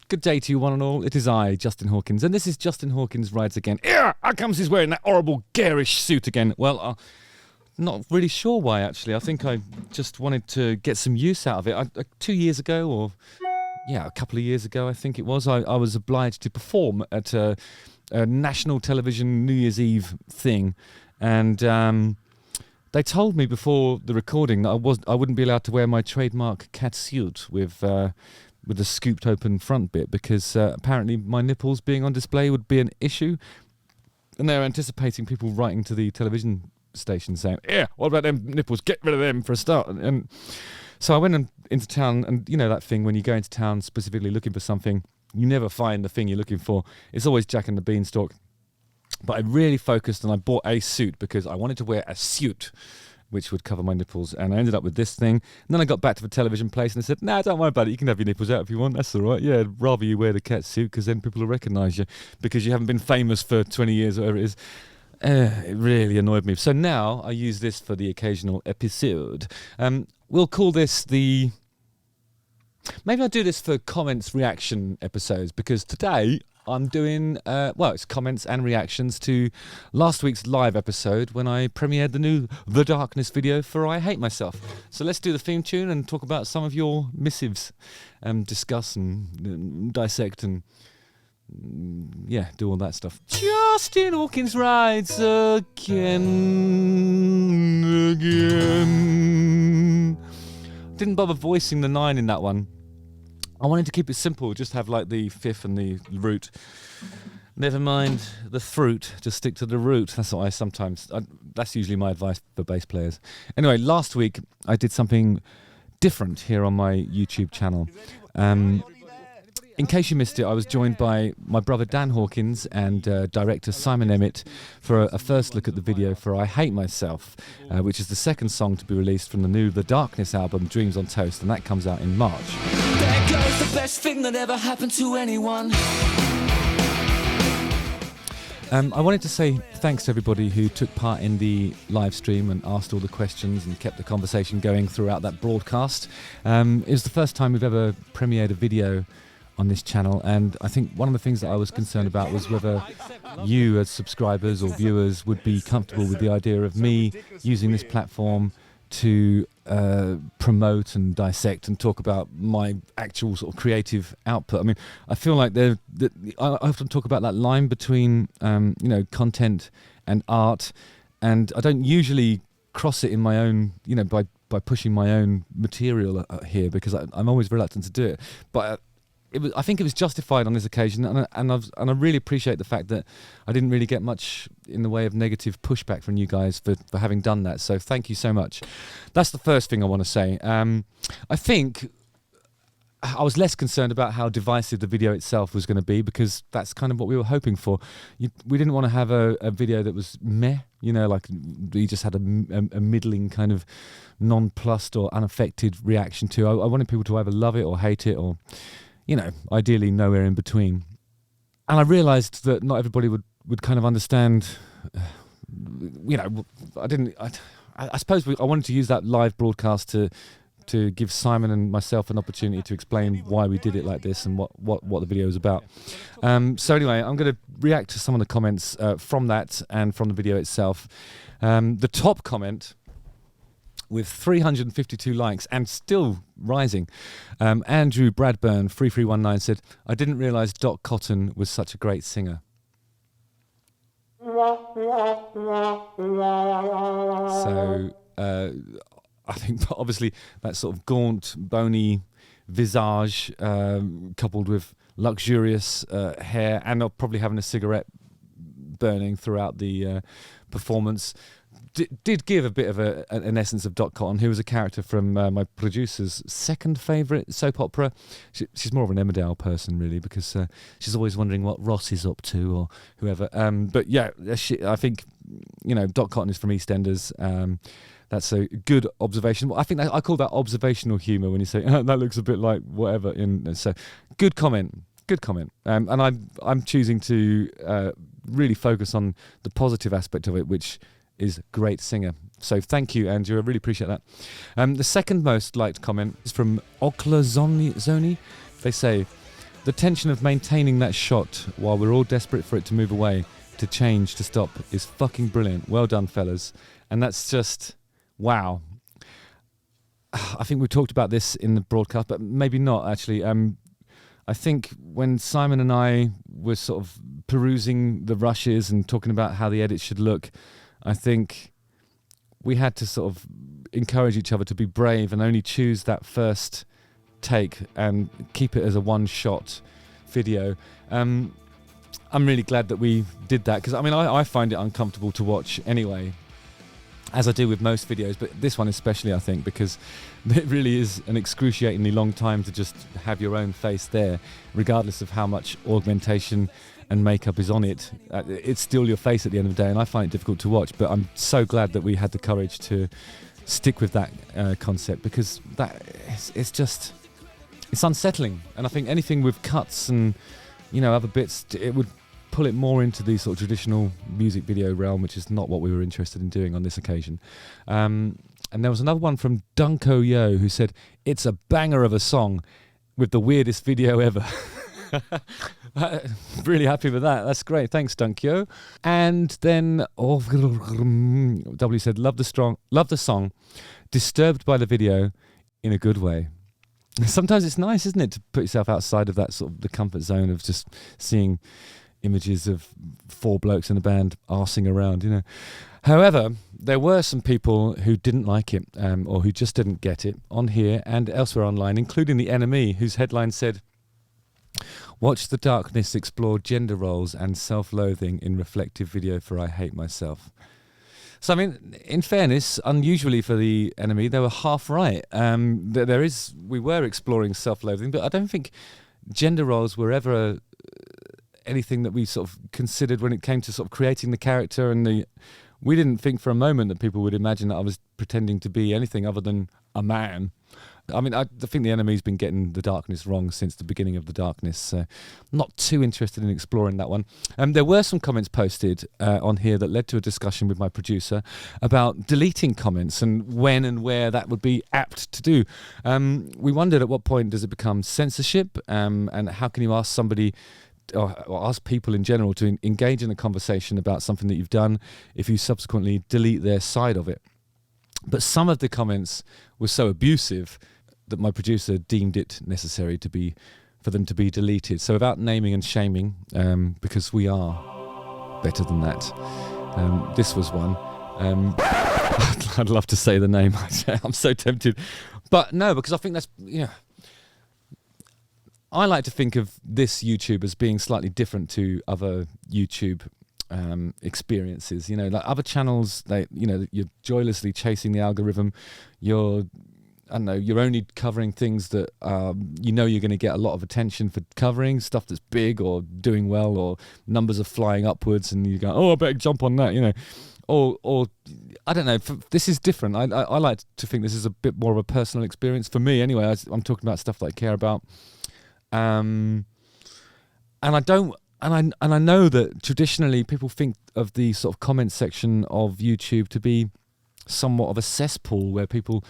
Good day to you, one and all. It is I, Justin Hawkins, and this is Justin Hawkins Rides Again. Here comes he's wearing that horrible garish suit again. Well, not really sure why, actually. I think I just wanted to get some use out of it. 2 years ago, or a couple of years ago, I think it was, I was obliged to perform at a national television New Year's Eve thing, and they told me before the recording that I wouldn't be allowed to wear my trademark cat suit with a scooped open front bit, because apparently my nipples being on display would be an issue, and they're anticipating people writing to the television station saying, what about them nipples, get rid of them for a start. And so I went into town, and you know that thing when you go into town specifically looking for something, you never find the thing you're looking for. It's always Jack and the Beanstalk. But I really focused, and I bought a suit because I wanted to wear a suit which would cover my nipples, and I ended up with this thing. And then I got back to the television place and they said, don't worry about it, you can have your nipples out if you want, that's all right. Yeah, rather you wear the cat suit, because then people will recognise you, because you haven't been famous for 20 years or whatever it is. It really annoyed me. So now I use this for the occasional episode. We'll call this the... Maybe I'll do this for comments reaction episodes, because today I'm doing, it's comments and reactions to last week's live episode when I premiered the new The Darkness video for I Hate Myself. So let's do the theme tune and talk about some of your missives, discuss and dissect and, do all that stuff. Justin Hawkins rides again. Didn't bother voicing the 9 in that one. I wanted to keep it simple, just have like the fifth and the root. Never mind the fruit, just stick to the root. That's what that's usually my advice for bass players. Anyway, last week I did something different here on my YouTube channel. In case you missed it, I was joined by my brother Dan Hawkins and director Simon Emmett for a first look at the video for I Hate Myself, which is the second song to be released from the new The Darkness album, Dreams on Toast, and that comes out in March. There goes the best thing that ever happened to anyone. I wanted to say thanks to everybody who took part in the live stream and asked all the questions and kept the conversation going throughout that broadcast. It was the first time we've ever premiered a video on this channel, and I think one of the things that I was concerned about was whether you as subscribers or viewers would be comfortable with the idea of me using this platform to promote and dissect and talk about my actual sort of creative output. I mean, I feel like I often talk about that line between content and art, and I don't usually cross it in my own, by pushing my own material here, because I'm always reluctant to do it. But I think it was justified on this occasion, and I really appreciate the fact that I didn't really get much in the way of negative pushback from you guys for having done that. So thank you so much. That's the first thing I want to say. I think I was less concerned about how divisive the video itself was going to be, because that's kind of what we were hoping for. We didn't want to have a video that was meh, like you just had a middling kind of nonplussed or unaffected reaction to. I wanted people to either love it or hate it, or ideally nowhere in between. And I realised that not everybody would kind of understand, I suppose I wanted to use that live broadcast to give Simon and myself an opportunity to explain why we did it like this and what the video is about. So anyway, I'm going to react to some of the comments from that and from the video itself. The top comment, with 352 likes and still rising, Andrew Bradburn 3319 said, "I didn't realise Doc Cotton was such a great singer." So I think obviously that sort of gaunt, bony visage, coupled with luxurious hair, and probably having a cigarette burning throughout the performance, did give a bit of an essence of Dot Cotton, who was a character from my producer's second favourite soap opera. She's more of an Emmerdale person, really, because she's always wondering what Ross is up to or whoever. But yeah, I think Dot Cotton is from EastEnders. That's a good observation. I think I call that observational humour, when you say that looks a bit like whatever. So good comment. And I'm choosing to really focus on the positive aspect of it, which is great singer. So thank you, Andrew. I really appreciate that. The second most liked comment is from Oklazoni. They say, the tension of maintaining that shot while we're all desperate for it to move away, to change, to stop, is fucking brilliant. Well done, fellas. And that's just, wow. I think we talked about this in the broadcast, but maybe not, actually. I think when Simon and I were sort of perusing the rushes and talking about how the edit should look, I think we had to sort of encourage each other to be brave and only choose that first take and keep it as a one-shot video. I'm really glad that we did that, because I find it uncomfortable to watch anyway, as I do with most videos, but this one especially, I think, because it really is an excruciatingly long time to just have your own face there, regardless of how much augmentation and makeup is on it. It's still your face at the end of the day, and I find it difficult to watch, but I'm so glad that we had the courage to stick with that concept, because it's unsettling. And I think anything with cuts and, you know, other bits, it would pull it more into the sort of traditional music video realm, which is not what we were interested in doing on this occasion. And there was another one from Dunko Yo who said, "It's a banger of a song with the weirdest video ever." Really happy with that. That's great. Thanks, Dunko. And then W said, love the song, disturbed by the video in a good way. Sometimes it's nice, isn't it, to put yourself outside of that sort of the comfort zone of just seeing images of four blokes in a band arsing around, you know. However, there were some people who didn't like it, or who just didn't get it, on here and elsewhere online, including The Enemy, whose headline said, "Watch the darkness explore gender roles and self-loathing in reflective video for I Hate Myself." So, I mean, in fairness, unusually for The Enemy, they were half right. We were exploring self-loathing, but I don't think gender roles were ever anything that we sort of considered when it came to sort of creating the character, and we didn't think for a moment that people would imagine that I was pretending to be anything other than a man. I mean, I think The Enemy's been getting the darkness wrong since the beginning of the darkness, so I'm not too interested in exploring that one. There were some comments posted on here that led to a discussion with my producer about deleting comments and when and where that would be apt to do. We wondered at what point does it become censorship, and how can you ask somebody or ask people in general to engage in a conversation about something that you've done if you subsequently delete their side of it. But some of the comments were so abusive that my producer deemed it necessary for them to be deleted. So without naming and shaming, because we are better than that, this was one. I'd love to say the name. I'm so tempted. But no, because I think that's, I like to think of this YouTube as being slightly different to other YouTube experiences. You know, like other channels, you're joylessly chasing the algorithm. You're only covering things that you're going to get a lot of attention for covering, stuff that's big or doing well, or numbers are flying upwards, and you go, oh, I better jump on that, you know. Or I don't know. This is different. I like to think this is a bit more of a personal experience for me. Anyway, I'm talking about stuff that I care about. And I know that traditionally people think of the sort of comment section of YouTube to be somewhat of a cesspool where people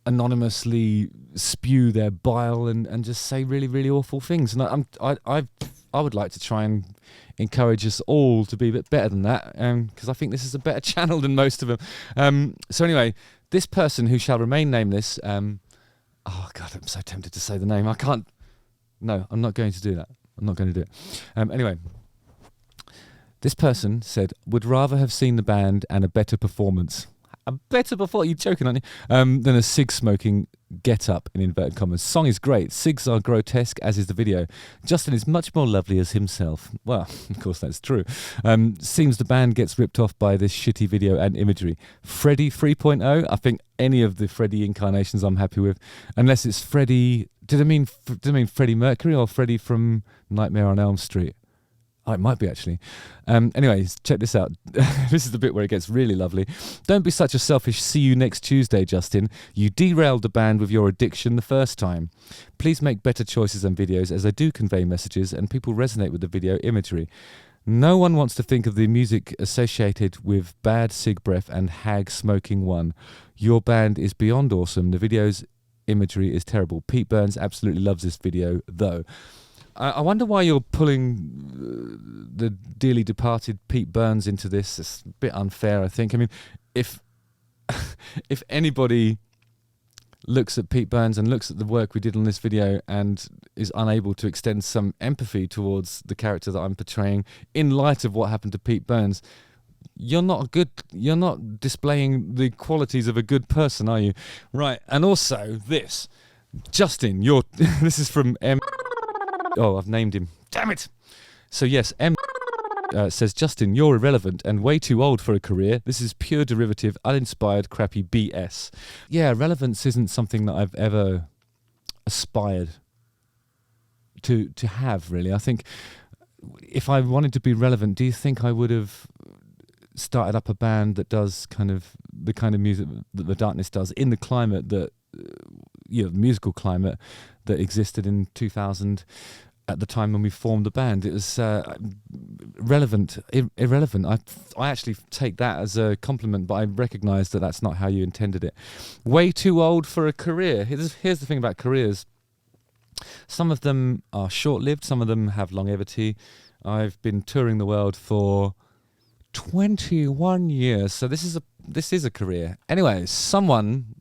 anonymously spew their bile and just say really, really awful things. And I would like to try and encourage us all to be a bit better than that, because I think this is a better channel than most of them. So anyway, this person, who shall remain nameless, oh God, I'm so tempted to say the name. I can't. No, I'm not going to do that. I'm not going to do it. Anyway, this person said, would rather have seen the band and a better performance. A better performance? You're joking, aren't you? Than a cig smoking get up, in inverted commas. Song is great. Cigs are grotesque, as is the video. Justin is much more lovely as himself. Well, of course that's true. Seems the band gets ripped off by this shitty video and imagery. Freddy 3.0? I think any of the Freddy incarnations I'm happy with. Unless it's Freddy... Did I mean Freddie Mercury or Freddy from Nightmare on Elm Street? Oh, it might be, actually. Anyways, check this out. This is the bit where it gets really lovely. Don't be such a selfish see you next Tuesday, Justin. You derailed the band with your addiction the first time. Please make better choices and videos, as they do convey messages and people resonate with the video imagery. No one wants to think of the music associated with bad cig breath and hag smoking one. Your band is beyond awesome. The video's imagery is terrible. Pete Burns absolutely loves this video, though. I wonder why you're pulling the dearly departed Pete Burns into this. It's a bit unfair, I think. I mean, if if anybody looks at Pete Burns and looks at the work we did on this video and is unable to extend some empathy towards the character that I'm portraying in light of what happened to Pete Burns, you're not displaying the qualities of a good person, are you? Right. And also this, Justin, this is from M. Oh, I've named him. Damn it. So yes, M says, Justin, you're irrelevant and way too old for a career. This is pure derivative, uninspired, crappy BS. Yeah, relevance isn't something that I've ever aspired to have, really. I think if I wanted to be relevant, do you think I would have started up a band that does the kind of music that The Darkness does in the climate that, the musical climate that existed in 2000 at the time when we formed the band? It was irrelevant. I actually take that as a compliment, but I recognise that that's not how you intended it. Way too old for a career. Here's the thing about careers. Some of them are short-lived, some of them have longevity. I've been touring the world for 21 years, so this is a career. Anyway,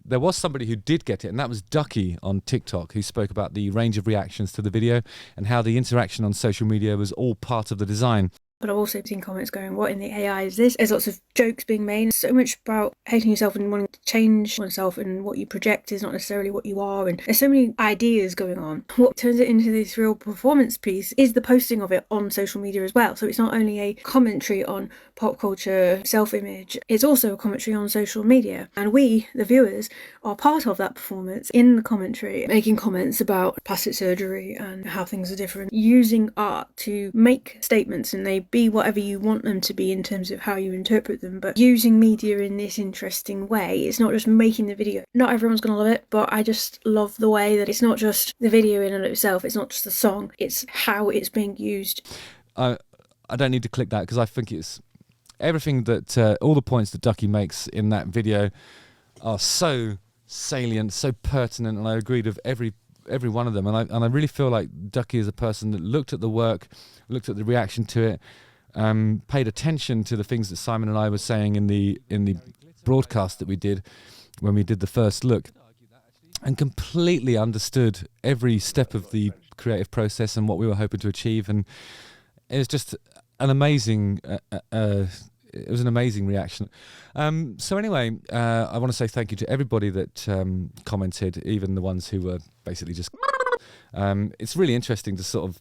there was somebody who did get it, and that was Ducky on TikTok, who spoke about the range of reactions to the video and how the interaction on social media was all part of the design. But I've also seen comments going, what in the AI is this? There's lots of jokes being made. So much about hating yourself and wanting to change oneself, and what you project is not necessarily what you are. And there's so many ideas going on. What turns it into this real performance piece is the posting of it on social media as well. So it's not only a commentary on pop culture, self-image, it's also a commentary on social media. And we, the viewers, are part of that performance in the commentary, making comments about plastic surgery and how things are different, using art to make statements, and they be whatever you want them to be in terms of how you interpret them, but using media in this interesting way. It's not just making the video. Not everyone's gonna love it, but I just love the way that it's not just the video in and of itself, it's not just the song, it's how it's being used. I don't need to click that because I think it's everything that all the points that Ducky makes in that video are so salient, so pertinent, and I agreed with every one of them. And I really feel like Ducky is a person that looked at the work, looked at the reaction to it, paid attention to the things that Simon and I were saying in the broadcast that we did when we did the first look, and completely understood every step of the creative process and what we were hoping to achieve. And it was just an amazing it was an amazing reaction. So anyway, I want to say thank you to everybody that commented, even the ones who were basically just it's really interesting to sort of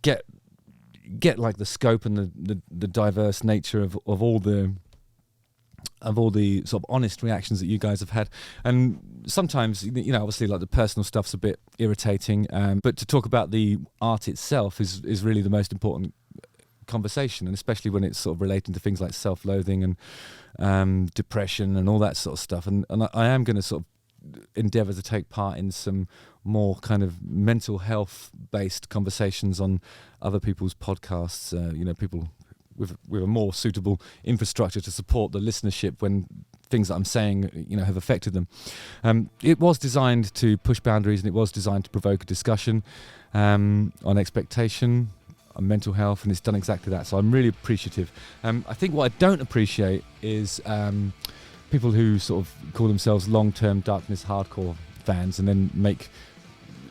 get like the scope and the diverse nature of all the sort of honest reactions that you guys have had. And sometimes, obviously, like, the personal stuff's a bit irritating, but to talk about the art itself is really the most important conversation, and especially when it's sort of relating to things like self-loathing and depression and all that sort of stuff. And I am going to sort of endeavour to take part in some more kind of mental health based conversations on other people's podcasts, people with a more suitable infrastructure to support the listenership when things that I'm saying, have affected them. It was designed to push boundaries, and it was designed to provoke a discussion on expectation, on mental health, and it's done exactly that. So I'm really appreciative. I think what I don't appreciate is people who sort of call themselves long-term Darkness hardcore fans and then make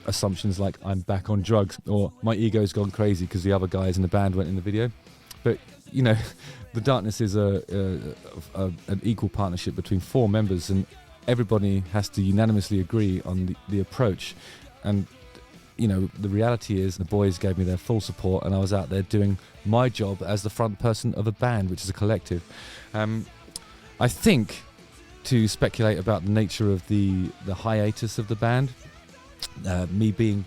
assumptions like I'm back on drugs or my ego's gone crazy because the other guys in the band went in the video. But the Darkness is an equal partnership between 4 members, and everybody has to unanimously agree on the approach. And the reality is the boys gave me their full support, and I was out there doing my job as the front person of a band, which is a collective. I think, to speculate about the nature of the hiatus of the band, me being,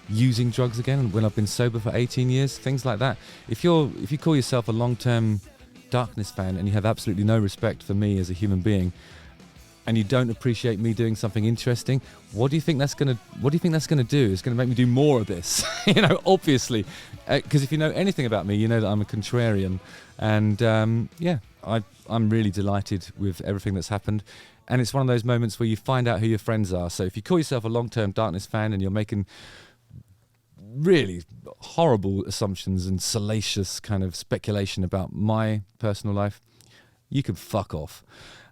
using drugs again when I've been sober for 18 years, things like that. If you call yourself a long-term Darkness fan and you have absolutely no respect for me as a human being, and you don't appreciate me doing something interesting, what do you think that's gonna do? It's gonna make me do more of this, obviously. Because if you know anything about me, you know that I'm a contrarian, and I'm really delighted with everything that's happened. And it's one of those moments where you find out who your friends are. So if you call yourself a long-term Darkness fan and you're making really horrible assumptions and salacious kind of speculation about my personal life, you can fuck off.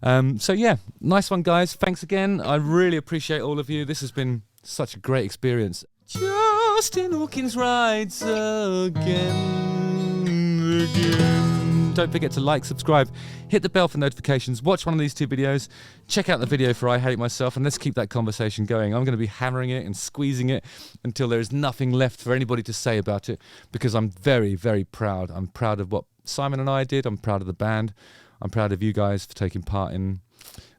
So yeah, nice one, guys. Thanks again. I really appreciate all of you. This has been such a great experience. Justin Hawkins rides again. Don't forget to like, subscribe, hit the bell for notifications, watch one of these 2 videos, check out the video for I Hate Myself, and let's keep that conversation going. I'm going to be hammering it and squeezing it until there is nothing left for anybody to say about it, because I'm very, very proud. I'm proud of what Simon and I did. I'm proud of the band. I'm proud of you guys for taking part in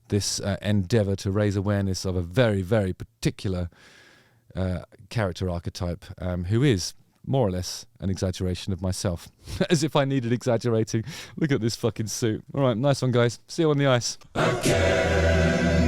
this endeavour to raise awareness of a very, very particular character archetype, who is more or less an exaggeration of myself. As if I needed exaggerating. Look at this fucking suit. All right, nice one, guys. See you on the ice. Okay.